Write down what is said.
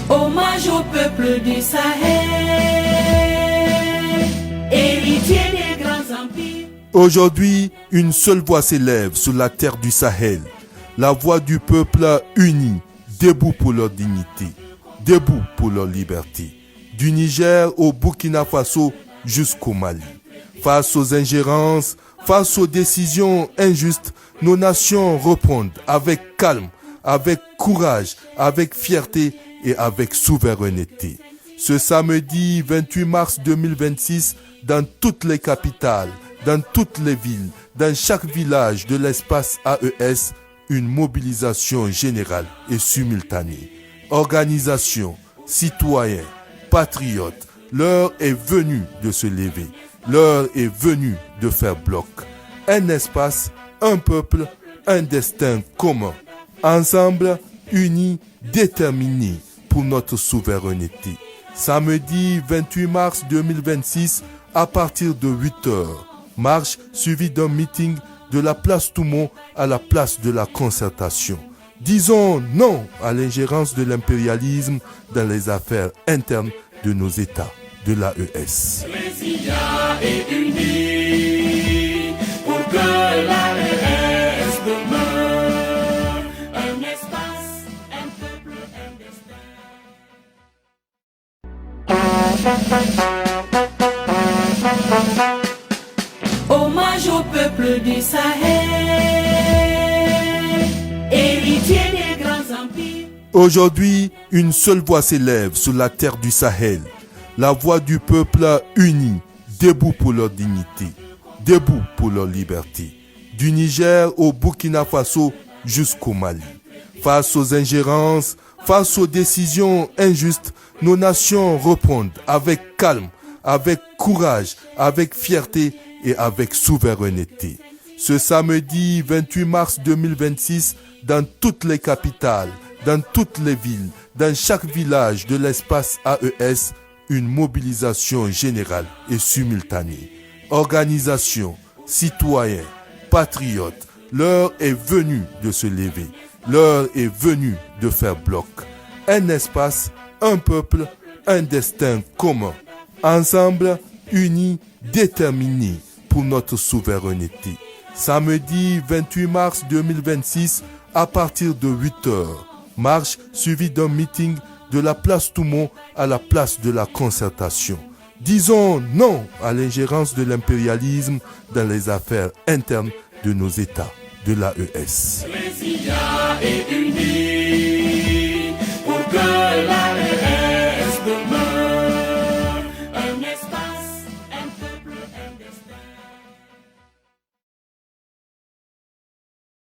Hommage au peuple du Sahel, héritier des grands empires. Aujourd'hui, une seule voix s'élève sur la terre du Sahel, la voix du peuple uni, debout pour leur dignité, debout pour leur liberté. Du Niger au Burkina Faso jusqu'au Mali. Face aux ingérences, face aux décisions injustes, nos nations répondent avec calme, avec courage, avec fierté et avec souveraineté. Ce samedi 28 mars 2026, dans toutes les capitales, dans toutes les villes, dans chaque village de l'espace AES, une mobilisation générale et simultanée. Organisation, citoyens, patriotes, l'heure est venue de se lever. L'heure est venue de faire bloc. Un espace, un peuple, un destin commun. Ensemble, unis, déterminés pour notre souveraineté. Samedi 28 mars 2026, à partir de 8h, marche suivie d'un meeting de la place Toumont à la place de la concertation. Disons non à l'ingérence de l'impérialisme dans les affaires internes de nos États, de l'AES. L'Ecclésia est unie pour que l'AES demeure un espace, un peuple, un destin. Hommage au peuple du Sahel, héritier des grands empires. Aujourd'hui, une seule voix s'élève sur la terre du Sahel, la voix du peuple uni, debout pour leur dignité, debout pour leur liberté. Du Niger au Burkina Faso jusqu'au Mali. Face aux ingérences, face aux décisions injustes, nos nations répondent avec calme, avec courage, avec fierté et avec souveraineté. Ce samedi 28 mars 2026, dans toutes les capitales, dans toutes les villes, dans chaque village de l'espace AES, une mobilisation générale et simultanée. Organisation, citoyens, patriotes, l'heure est venue de se lever. L'heure est venue de faire bloc. Un espace, un peuple, un destin commun. Ensemble, unis, déterminés pour notre souveraineté. Samedi 28 mars 2026, à partir de 8h, marche suivie d'un meeting de la place Toumont à la place de la concertation. Disons non à l'ingérence de l'impérialisme dans les affaires internes de nos États, de l'AES. L'Ecclésia est unie